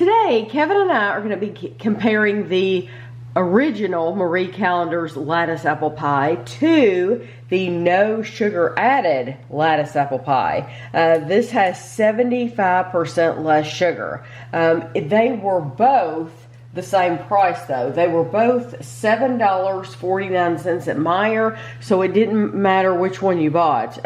Today, Kevin and I are going to be comparing the original Marie Callender's Lattice Apple Pie to the no sugar added Lattice Apple Pie. This has 75% less sugar. They were both the same price though. They were both $7.49 at Meijer, so it didn't matter which one you bought.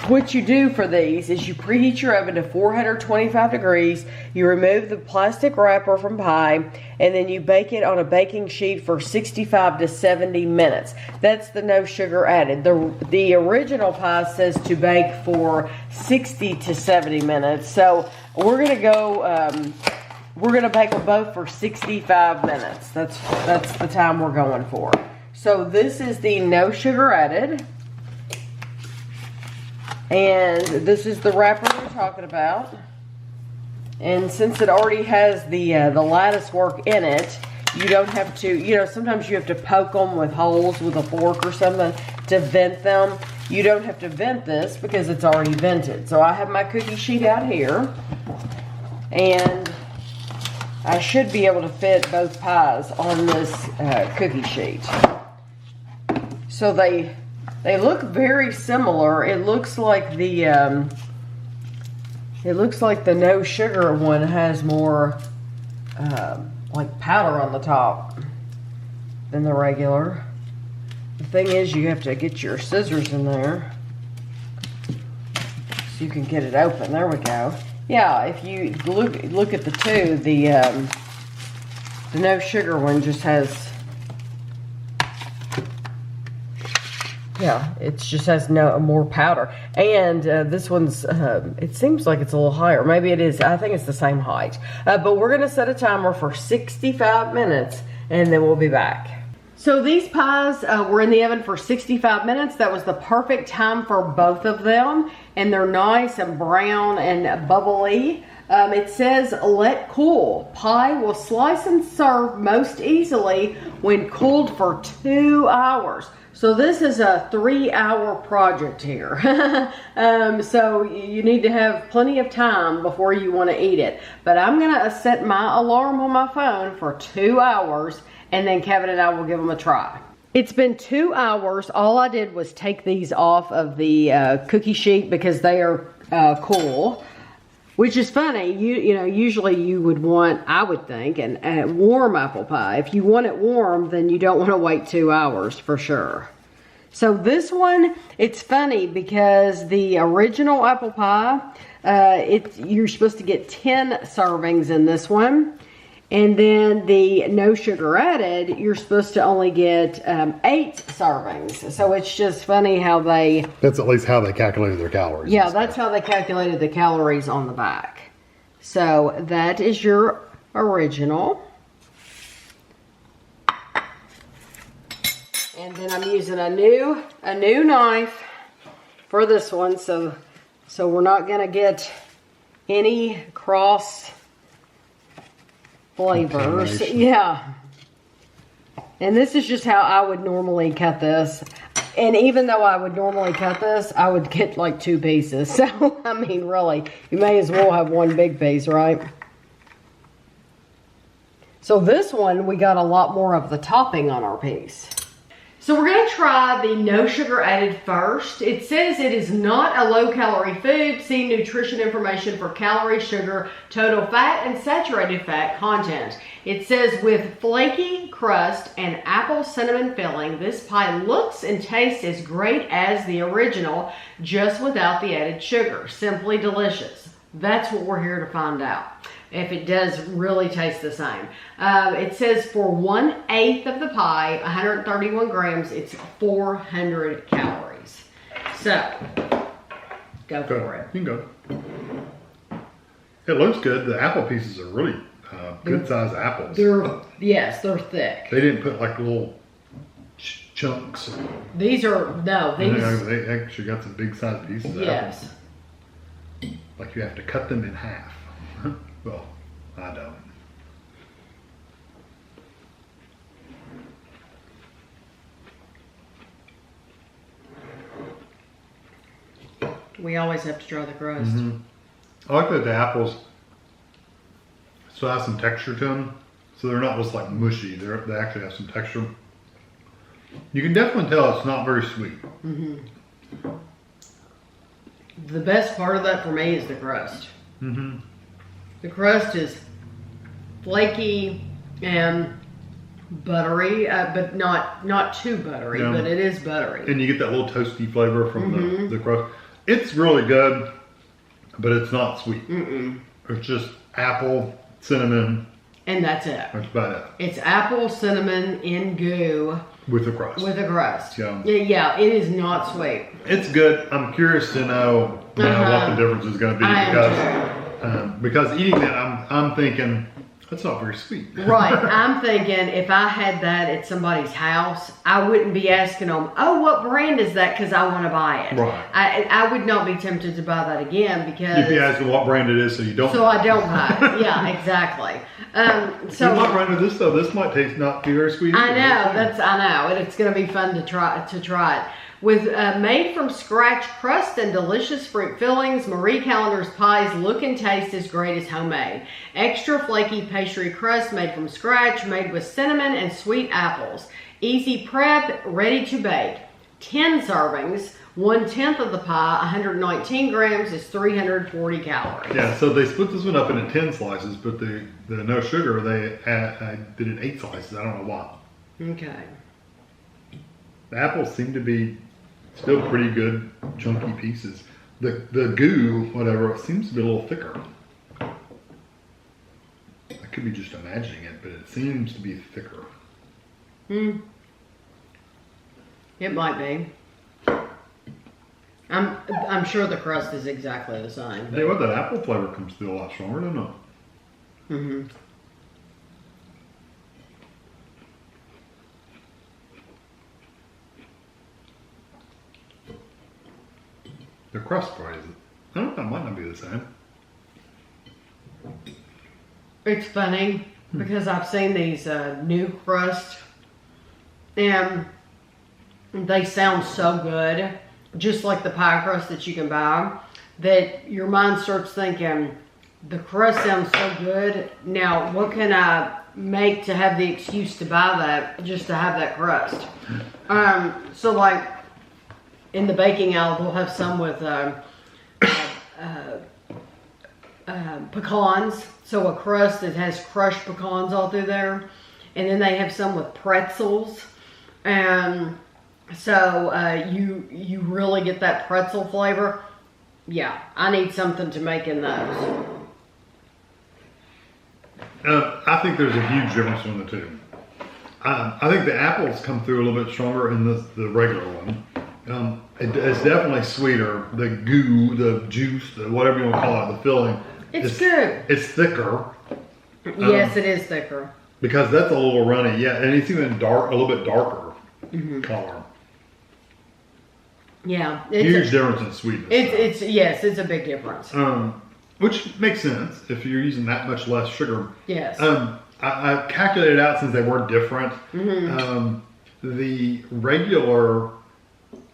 What you do for these is you preheat your oven to 425 degrees, you remove the plastic wrapper from pie, and then you bake it on a baking sheet for 65 to 70 minutes. That's the no sugar added. The original pie says to bake for 60 to 70 minutes. So we're gonna bake them both for 65 minutes. That's the time we're going for. So this is the no sugar added. And this is the wrapper we're talking about. And since it already has the lattice work in it, you don't have to, sometimes you have to poke them with holes with a fork or something to vent them. You don't have to vent this because it's already vented. So I have my cookie sheet out here. And I should be able to fit both pies on this cookie sheet. So they look very similar. It looks like the no sugar one has more like powder on the top than the regular. The thing is, you have to get your scissors in there so you can get it open. There we go. Yeah, if you look at the two, the no sugar one just has. Yeah, it just has more powder. And this one's, it seems like it's a little higher. Maybe it is. I think it's the same height. But we're going to set a timer for 65 minutes, and then we'll be back. So these pies were in the oven for 65 minutes. That was the perfect time for both of them. And they're nice and brown and bubbly. It says, let cool. Pie will slice and serve most easily when cooled for 2 hours. So this is a 3-hour project here. So you need to have plenty of time before you want to eat it. But I'm going to set my alarm on my phone for 2 hours, and then Kevin and I will give them a try. It's been 2 hours. All I did was take these off of the cookie sheet because they are cool. Which is funny, usually you would want, I would think, a warm apple pie. If you want it warm, then you don't want to wait 2 hours for sure. So this one, it's funny because the original apple pie, you're supposed to get 10 servings in this one. And then the no sugar added, you're supposed to only get 8 servings. So it's just funny how they... That's at least how they calculated their calories. Yeah, that's how they calculated the calories on the back. So that is your original. And then I'm using a new knife for this one. So we're not going to get any cross flavors. Yeah. And this is just how I would normally cut this. And even though I would normally cut this, I would get like 2 pieces. So, I mean, really, you may as well have one big piece, right? So this one, we got a lot more of the topping on our piece. So we're going to try the no sugar added first. It says it is not a low calorie food. See nutrition information for calorie, sugar, total fat, and saturated fat content. It says with flaky crust and apple cinnamon filling, this pie looks and tastes as great as the original, just without the added sugar. Simply delicious. That's what we're here to find out, if it does really taste the same. It says for 1/8 of the pie, 131 grams, it's 400 calories. So, go for it. You can go. It looks good. The apple pieces are really good sized apples. Yes, they're thick. They didn't put like little chunks. These are, no, these. They actually got some big sized pieces of apples. Like you have to cut them in half. Well, I don't. We always have to try the crust. I like that the apples so it has some texture to them. So they're not just like mushy. They actually have some texture. You can definitely tell it's not very sweet. The best part of that for me is the crust. The crust is flaky and buttery, but not too buttery, but it is buttery. And you get that little toasty flavor from the crust. It's really good, but it's not sweet. It's just apple, cinnamon. And that's it. That's about it. It's apple, cinnamon, in goo. With the crust. With the crust. Yeah. Yeah, it is not sweet. It's good. I'm curious to know what the difference is going to be because eating that, I'm thinking that's not very sweet. Right. I'm thinking if I had that at somebody's house, I wouldn't be asking them, "Oh, what brand is that?" Because I want to buy it. Right. I would not be tempted to buy that again because you'd be asking what brand it is, so you don't. So I don't buy it. Yeah, exactly. So you might run into this though. This might taste not be very sweet. I know. And it's going to be fun to try it. With made from scratch crust and delicious fruit fillings, Marie Callender's pies look and taste as great as homemade. Extra flaky pastry crust made from scratch, made with cinnamon and sweet apples. Easy prep, ready to bake. 10 servings, 1/10 of the pie, 119 grams is 340 calories. Yeah, so they split this one up into 10 slices, but the no sugar, I did it 8 slices. I don't know why. Okay. The apples seem to be still pretty good, chunky pieces. The goo, whatever, it seems to be a little thicker. I could be just imagining it, but it seems to be thicker. It might be. I'm sure the crust is exactly the same. Hey, what, that apple flavor comes through a lot stronger, don't it? The crust part is, I don't know, it might not be the same. It's funny because I've seen these new crust and they sound so good, just like the pie crust that you can buy, that your mind starts thinking, the crust sounds so good. Now, what can I make to have the excuse to buy that, just to have that crust? So like in the baking aisle, we'll have some with pecans. So a crust that has crushed pecans all through there. And then they have some with pretzels. And so you really get that pretzel flavor. Yeah, I need something to make in those. I think there's a huge difference between the two. I think the apples come through a little bit stronger in the regular one. It's definitely sweeter. The goo, the juice, whatever you want to call it, the filling. It's good. It's thicker. Yes, it is thicker. Because that's a little runny, yeah, and it's even a little bit darker color. Yeah, huge difference in sweetness. It's a big difference. Which makes sense if you're using that much less sugar. Yes. I calculated out since they were different. The regular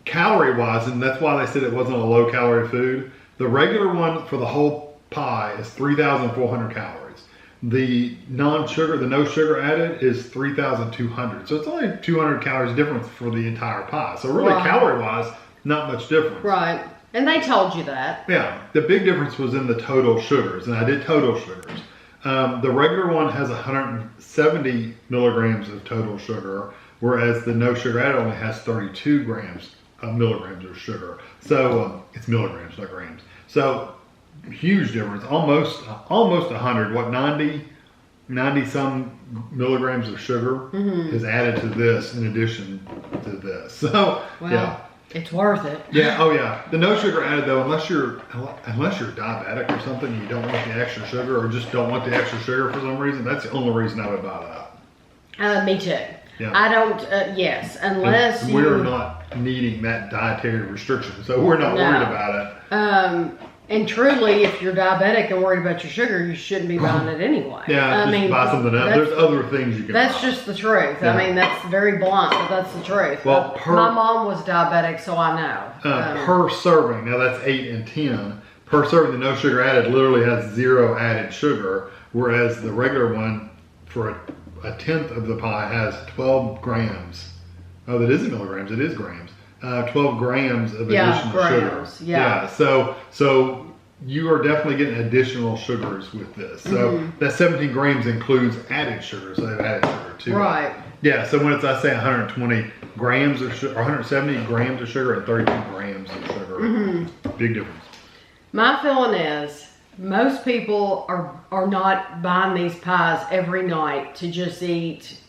calorie-wise, and that's why they said it wasn't a low-calorie food. The regular one for the whole pie is 3,400 calories. The no sugar added is 3,200. So it's only 200 calories difference for the entire pie. So really, calorie-wise, not much difference. Right. And they told you that. Yeah. The big difference was in the total sugars, and I did total sugars. The regular one has 170 milligrams of total sugar, whereas the no sugar added only has 32 milligrams of sugar. So it's milligrams, not grams. So huge difference, almost 100. What, 90 some milligrams of sugar is added to this in addition to this. So yeah. It's worth it. Yeah, oh yeah. The no sugar added though, unless you're diabetic or something, you don't want the extra sugar or just don't want the extra sugar for some reason, that's the only reason I would buy that. Me too. Yeah. I don't, yes, unless we're not needing that dietary restriction, so we're not worried about it. And truly, if you're diabetic and worried about your sugar, you shouldn't be buying it anyway. Yeah, just buy something else. There's other things you can buy. That's just the truth. Yeah. I mean, that's very blunt, but that's the truth. Well, my mom was diabetic, so I know. Per serving, now that's 8 and 10, per serving, the no sugar added literally has 0 added sugar, whereas the regular one for a tenth of the pie has 12 grams. Oh, that isn't milligrams, it is grams. 12 grams of additional grams, sugar. Yeah. So you are definitely getting additional sugars with this. So that 17 grams includes added sugar, so they've added sugar too. Right. Yeah, so when I say 120 grams of sugar, or 170 grams of sugar and 32 grams of sugar, big difference. My feeling is most people are not buying these pies every night to just eat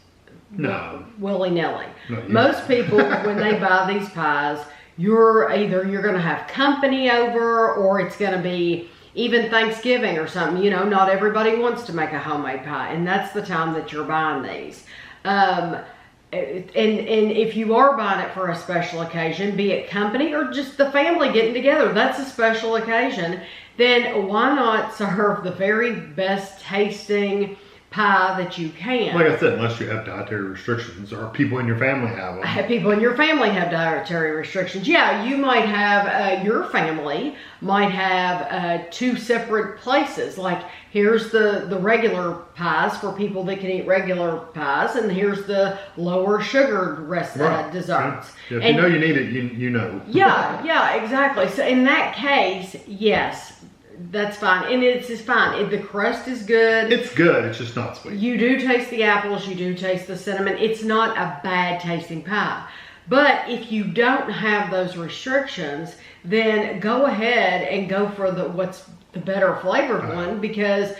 willy-nilly. Most people, when they buy these pies, you're going to have company over, or it's going to be even Thanksgiving or something. You know, not everybody wants to make a homemade pie, and that's the time that you're buying these. And if you are buying it for a special occasion, be it company or just the family getting together, that's a special occasion, then why not serve the very best tasting pie that you can? Like I said, unless you have dietary restrictions or people in your family have them. People in your family have dietary restrictions. Yeah, you might have, your family might have 2 separate places. Like, here's the regular pies for people that can eat regular pies, and here's the lower sugared desserts. Yeah, if and, you know you need it, you know. yeah, exactly. So in that case, yes, that's fine. And it's fine. The crust is good. It's good. It's just not sweet. You do taste the apples. You do taste the cinnamon. It's not a bad tasting pie. But if you don't have those restrictions, then go ahead and go for what's the better flavored one, because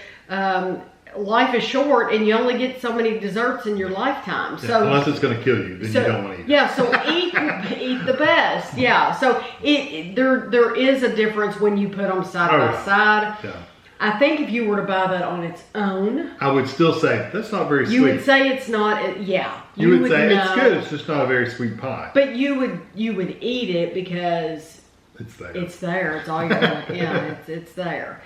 life is short and you only get so many desserts in your lifetime. Yeah, so unless it's going to kill you, then you don't want to eat it. Yeah, so eat the best. Yeah, so there is a difference when you put them side by side. Yeah. I think if you were to buy that on its own, I would still say that's not very sweet. You would say it's not. Yeah, you would say it's good. It's just not a very sweet pie. But you would eat it because it's there. It's there. It's all you're gonna. Yeah, it's there.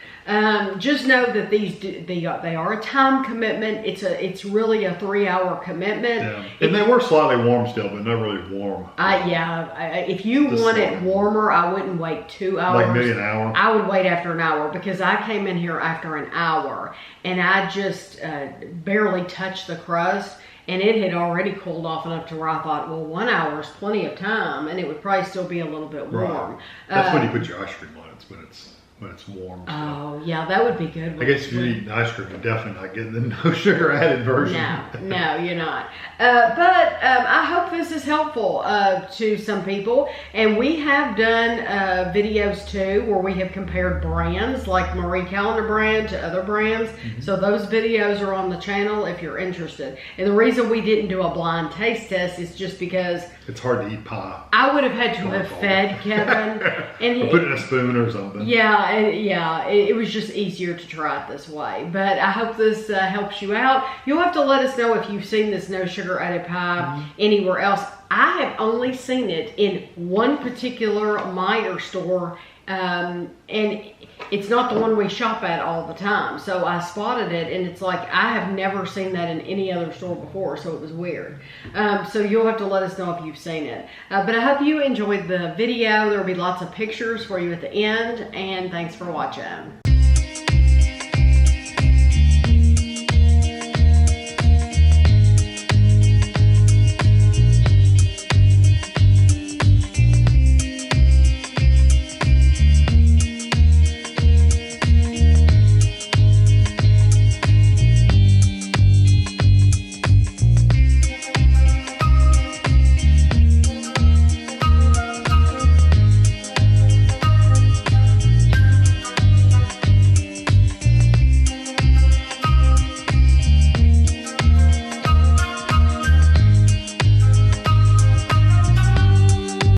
Just know that they are a time commitment. It's really a 3-hour commitment. Yeah. And they were slightly warm still, but not really warm. If you want it warmer, I wouldn't wait 2 hours. Like maybe an hour. I would wait after an hour, because I came in here after an hour and I just barely touched the crust. And it had already cooled off enough to where I thought, well, 1 hour is plenty of time, and it would probably still be a little bit warm. Right. That's when you put your ice cream on it, when it's warm. So. Oh, yeah, that would be good. I guess if you're eating ice cream, you're definitely not getting the no sugar added version. No, you're not. But I hope this is helpful to some people. And we have done videos too where we have compared brands, like Marie Callender brand to other brands. So those videos are on the channel if you're interested. And the reason we didn't do a blind taste test is just because it's hard to eat pie. I would have had to have fed Kevin. And put it in a spoon or something. It was just easier to try it this way. But I hope this helps you out. You'll have to let us know if you've seen this no sugar added pie anywhere else. I have only seen it in one particular Meijer store, and it's not the one we shop at all the time. So I spotted it, and it's like I have never seen that in any other store before, so it was weird. So you'll have to let us know if you've seen it. But I hope you enjoyed the video. There will be lots of pictures for you at the end, and thanks for watching.